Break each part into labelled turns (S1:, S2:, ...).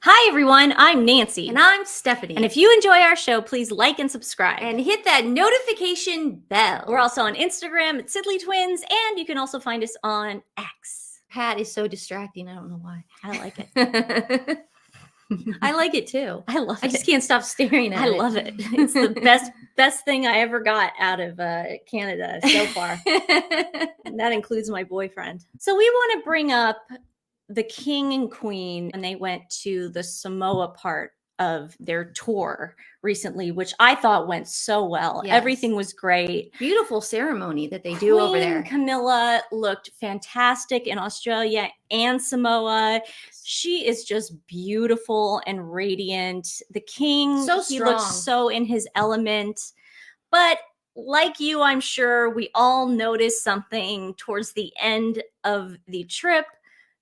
S1: Hi everyone, I'm Nancy.
S2: And I'm Stephanie.
S1: And if you enjoy our show, please like and subscribe.
S2: And hit that notification bell.
S1: We're also on Instagram at TWiN, and you can also find us on X.
S2: Pat is so distracting. I don't know why.
S1: I like it.
S2: I like it too.
S1: I love it.
S2: I just can't stop staring at it.
S1: I love it. It's the best thing I ever got out of Canada so far. And that includes my boyfriend. So we want to bring up the king and queen when they went to the Samoa part of their tour recently, which I thought went so well. Yes. Everything was great.
S2: Beautiful ceremony that they do over there.
S1: Camilla looked fantastic in Australia and Samoa. She is just beautiful and radiant. The king,
S2: so
S1: he looks so in his element. But like you, I'm sure we all noticed something towards the end of the trip.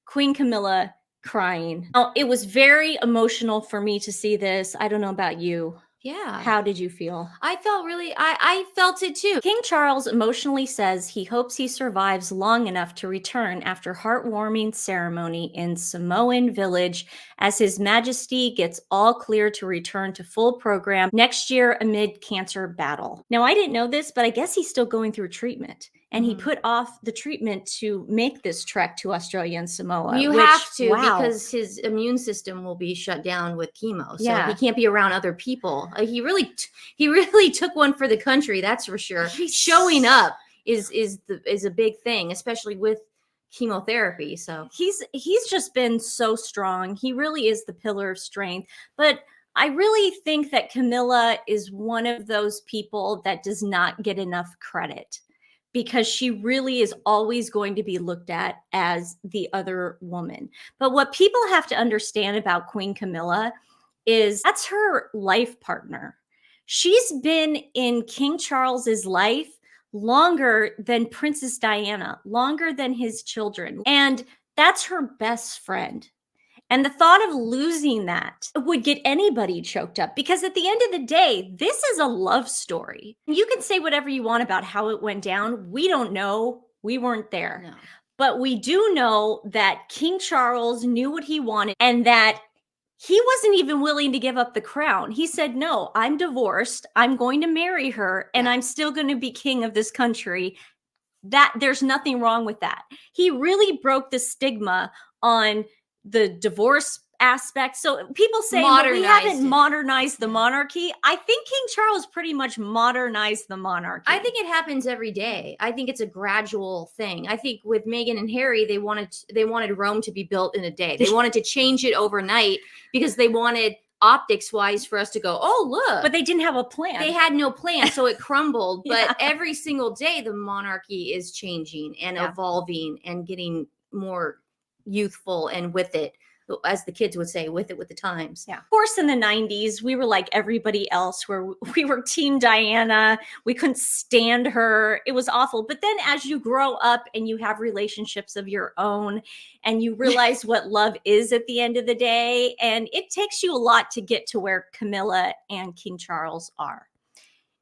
S1: Queen Camilla crying. Now, it was very emotional for me to see this. I don't know about you.
S2: Yeah.
S1: How did you feel?
S2: I felt really, I felt it too.
S1: King Charles emotionally says he hopes he survives long enough to return after heartwarming ceremony in Samoan village as His Majesty gets all clear to return to full program next year amid cancer battle. Now, I didn't know this, but I guess he's still going through treatment. And he put off the treatment to make this trek to Australia and Samoa.
S2: You have to, because his immune system will be shut down with chemo. So he can't be around other people. He really took one for the country. That's for sure. Showing up is a big thing, especially with chemotherapy. So
S1: he's just been so strong. He really is the pillar of strength. But I really think that Camilla is one of those people that does not get enough credit, because she really is always going to be looked at as the other woman. But what people have to understand about Queen Camilla is that's her life partner. She's been in King Charles's life longer than Princess Diana, longer than his children. And that's her best friend. And the thought of losing that would get anybody choked up, because at the end of the day, this is a love story. You can say whatever you want about how it went down. We don't know. We weren't there.
S2: No.
S1: But we do know that King Charles knew what he wanted, and that he wasn't even willing to give up the crown. He said, no, I'm divorced. I'm going to marry her, and I'm still going to be king of this country. That there's nothing wrong with that. He really broke the stigma on the divorce aspect. So people say, well, we haven't modernized the monarchy. I think King Charles pretty much modernized the monarchy.
S2: I think it happens every day. I think it's a gradual thing. I think with Meghan and Harry, they wanted Rome to be built in a day. They wanted to change it overnight because they wanted optics wise for us to go, oh, look.
S1: But they didn't have a plan.
S2: They had no plan, so it crumbled. But every single day, the monarchy is changing and evolving and getting more youthful, and with it, as the kids would say, with the times.
S1: Yeah. Of course, in the 90s, we were like everybody else, where we were Team Diana. We couldn't stand her. It was awful. But then as you grow up and you have relationships of your own, and you realize what love is at the end of the day, and it takes you a lot to get to where Camilla and King Charles are.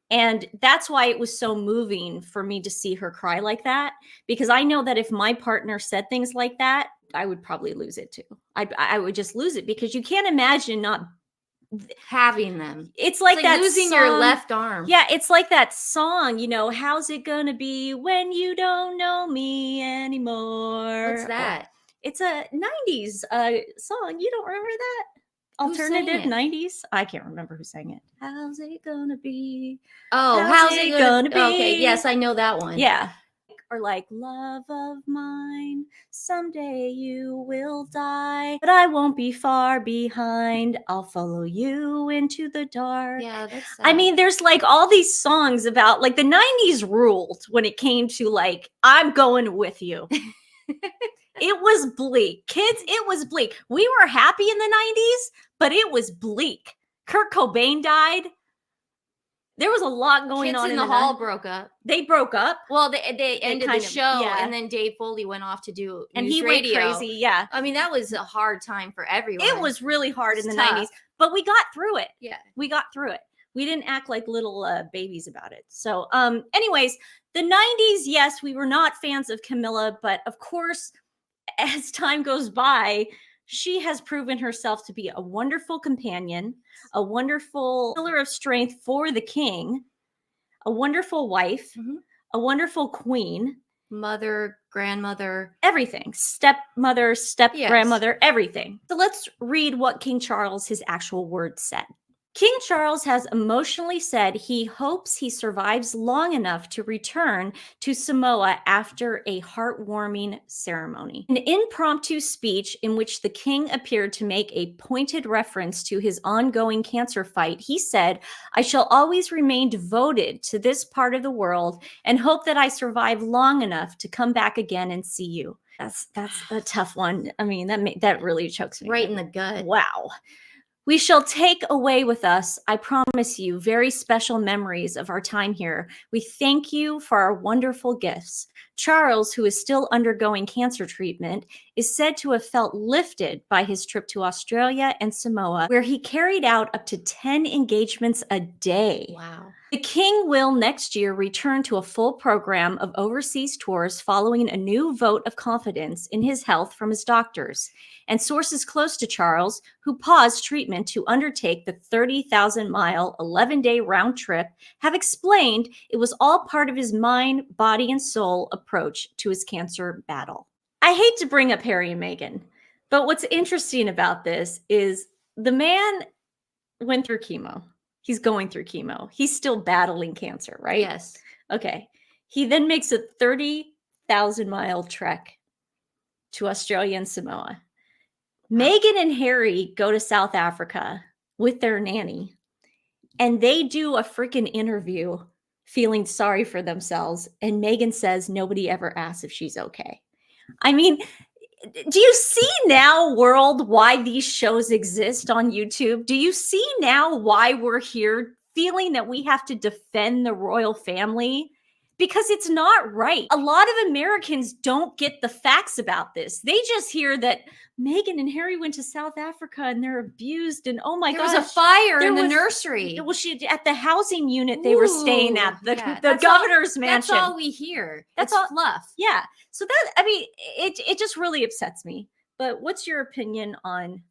S1: And that's why it was so moving for me to see her cry like that, because I know that if my partner said things like that, I would probably lose it too. I would just lose it, because you can't imagine not
S2: having them.
S1: It's like that
S2: losing
S1: song,
S2: your left arm.
S1: Yeah, it's like that song, you know, how's it gonna be when you don't know me anymore?
S2: What's that?
S1: It's a 90s song. You don't remember that? Alternative 90s? I can't remember who sang it. How's it gonna be?
S2: Oh, how's it gonna be? Okay, yes, I know that one.
S1: Yeah. Or like, love of mine, someday you will die, but I won't be far behind. I'll follow you into the dark.
S2: Yeah, that's sad.
S1: I mean, there's like all these songs about, like, the 90s ruled when it came to like, I'm going with you. It was bleak. Kids, it was bleak. We were happy in the 90s, but it was bleak. Kurt Cobain died. There was a lot going on
S2: in the Hall broke up.
S1: They broke up.
S2: Well, they ended the show, and then Dave Foley went off to do news radio.
S1: Went crazy. Yeah,
S2: I mean, that was a hard time for everyone.
S1: It was really hard in the 90s, but we got through it.
S2: Yeah,
S1: we got through it. We didn't act like little babies about it. So, anyways, the 90s. Yes, we were not fans of Camilla, but of course, as time goes by, she has proven herself to be a wonderful companion, a wonderful pillar of strength for the king, a wonderful wife, a wonderful queen,
S2: mother, grandmother,
S1: everything, stepmother, step-grandmother, everything. So let's read what King Charles, his actual words said. King Charles has emotionally said he hopes he survives long enough to return to Samoa after a heartwarming ceremony. An impromptu speech in which the king appeared to make a pointed reference to his ongoing cancer fight, he said, "I shall always remain devoted to this part of the world and hope that I survive long enough to come back again and see you." That's a tough one. I mean, that really chokes me.
S2: Right in the gut.
S1: Wow. "We shall take away with us, I promise you, very special memories of our time here. We thank you for our wonderful gifts." Charles, who is still undergoing cancer treatment, is said to have felt lifted by his trip to Australia and Samoa, where he carried out up to 10 engagements a day.
S2: Wow.
S1: The king will next year return to a full program of overseas tours following a new vote of confidence in his health from his doctors. And sources close to Charles, who paused treatment to undertake the 30,000-mile, 11-day round trip, have explained it was all part of his mind, body, and soul approach to his cancer battle. I hate to bring up Harry and Meghan, but what's interesting about this is the man went through chemo. He's going through chemo. He's still battling cancer, right?
S2: Yes.
S1: Okay. He then makes a 30,000-mile trek to Australia and Samoa. Meghan and Harry go to South Africa with their nanny, and they do a freaking interview feeling sorry for themselves. And Meghan says nobody ever asks if she's okay. I mean, do you see now, world, why these shows exist on YouTube? Do you see now why we're here feeling that we have to defend the royal family? Because it's not right. A lot of Americans don't get the facts about this. They just hear that Meghan and Harry went to South Africa and they're abused, and oh my gosh,
S2: there was a fire in the nursery.
S1: Well, she at the housing unit they were staying at, the governor's mansion.
S2: That's all we hear. That's all fluff.
S1: Yeah. So that, I mean, it just really upsets me. But what's your opinion on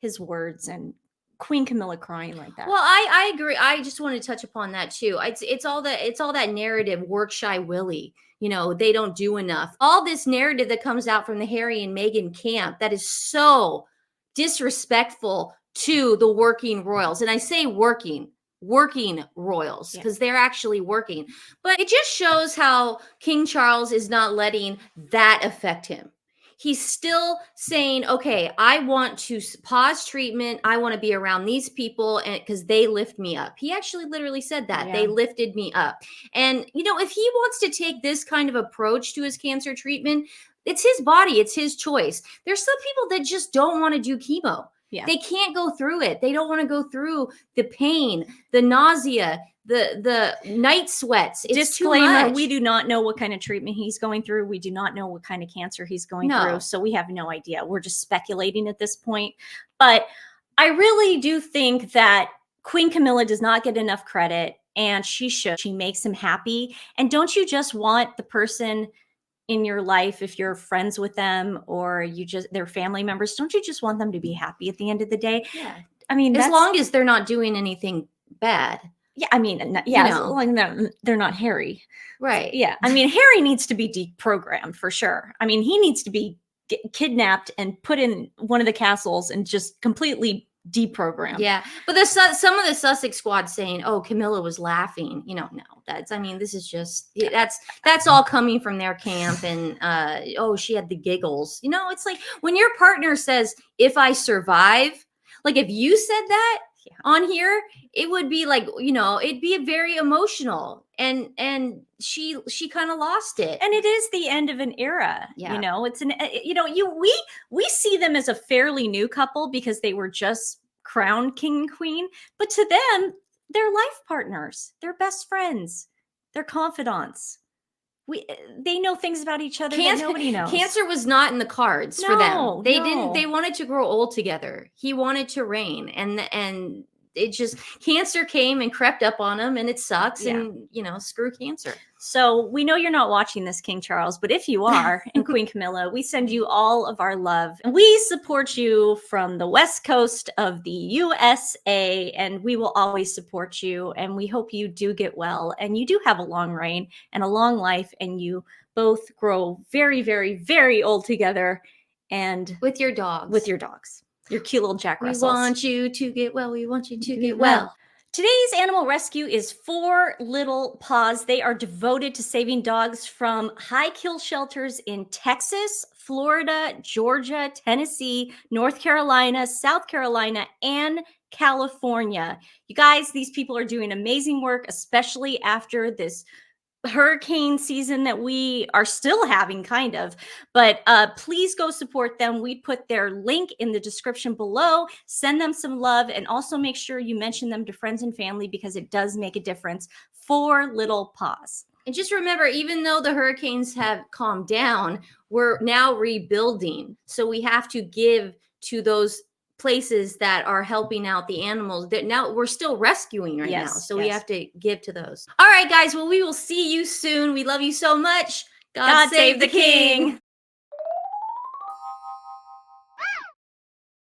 S1: his words and Queen Camilla crying like that?
S2: Well, I agree. I just want to touch upon that too. It's all that narrative, work shy Willie. You know, they don't do enough. All this narrative that comes out from the Harry and Meghan camp that is so disrespectful to the working royals. And I say working royals because they're actually working. But it just shows how King Charles is not letting that affect him. He's still saying, okay, I want to pause treatment. I want to be around these people and because they lift me up. He actually literally said that. They lifted me up. And, you know, if he wants to take this kind of approach to his cancer treatment, it's his body. It's his choice. There's some people that just don't want to do chemo. Yeah. They can't go through it. They don't want to go through the pain, the nausea, the night sweats. It's
S1: disclaimer, we do not know what kind of treatment he's going through. We do not know what kind of cancer he's going through. So we have no idea. We're just speculating at this point. But I really do think that Queen Camilla does not get enough credit, and she should. She makes him happy. And don't you just want the person in your life, if you're friends with them or they're family members, don't you just want them to be happy at the end of the day?
S2: Yeah.
S1: I mean,
S2: as long as they're not doing anything bad.
S1: Yeah, I mean, yeah, as long as they're not Harry.
S2: Right.
S1: Yeah, I mean, Harry needs to be deprogrammed for sure. I mean, he needs to be kidnapped and put in one of the castles and just completely deprogrammed.
S2: Yeah, but some of the Sussex squad saying, "Oh, Camilla was laughing." You know, no, this is just that's all coming from their camp, and oh, she had the giggles. You know, it's like when your partner says, "If I survive," like if you said that on here, it would be like, you know, it'd be very emotional, and she kind of lost it.
S1: And it is the end of an era. You know, it's we see them as a fairly new couple because they were just crowned king and queen, but to them, they're life partners, they're best friends, they're confidants. They know things about each other that nobody knows.
S2: Cancer was not in the cards for them. They didn't. They wanted to grow old together. He wanted to reign, and it just cancer came and crept up on him, and it sucks. And you know, screw cancer.
S1: So we know you're not watching this, King Charles, but if you are, and Queen Camilla, we send you all of our love. And we support you from the West Coast of the USA, and we will always support you. And we hope you do get well, and you do have a long reign and a long life, and you both grow very, very, very old together. And
S2: with your dogs.
S1: With your dogs. Your cute little Jack Russells.
S2: We want you to get well. We want you to get well.
S1: Today's animal rescue is 4 Little Paws. They are devoted to saving dogs from high kill shelters in Texas, Florida, Georgia, Tennessee, North Carolina, South Carolina, and California. You guys, these people are doing amazing work, especially after this hurricane season that we are still having, kind of. But please go support them. We put their link in the description below. Send them some love, and also make sure you mention them to friends and family, because it does make a difference. 4 Little Paws.
S2: And just remember, even though the hurricanes have calmed down, we're now rebuilding. So we have to give to those places that are helping out the animals that now we're still rescuing right now. So we have to give to those. All right, guys. Well, we will see you soon. We love you so much. God save the king.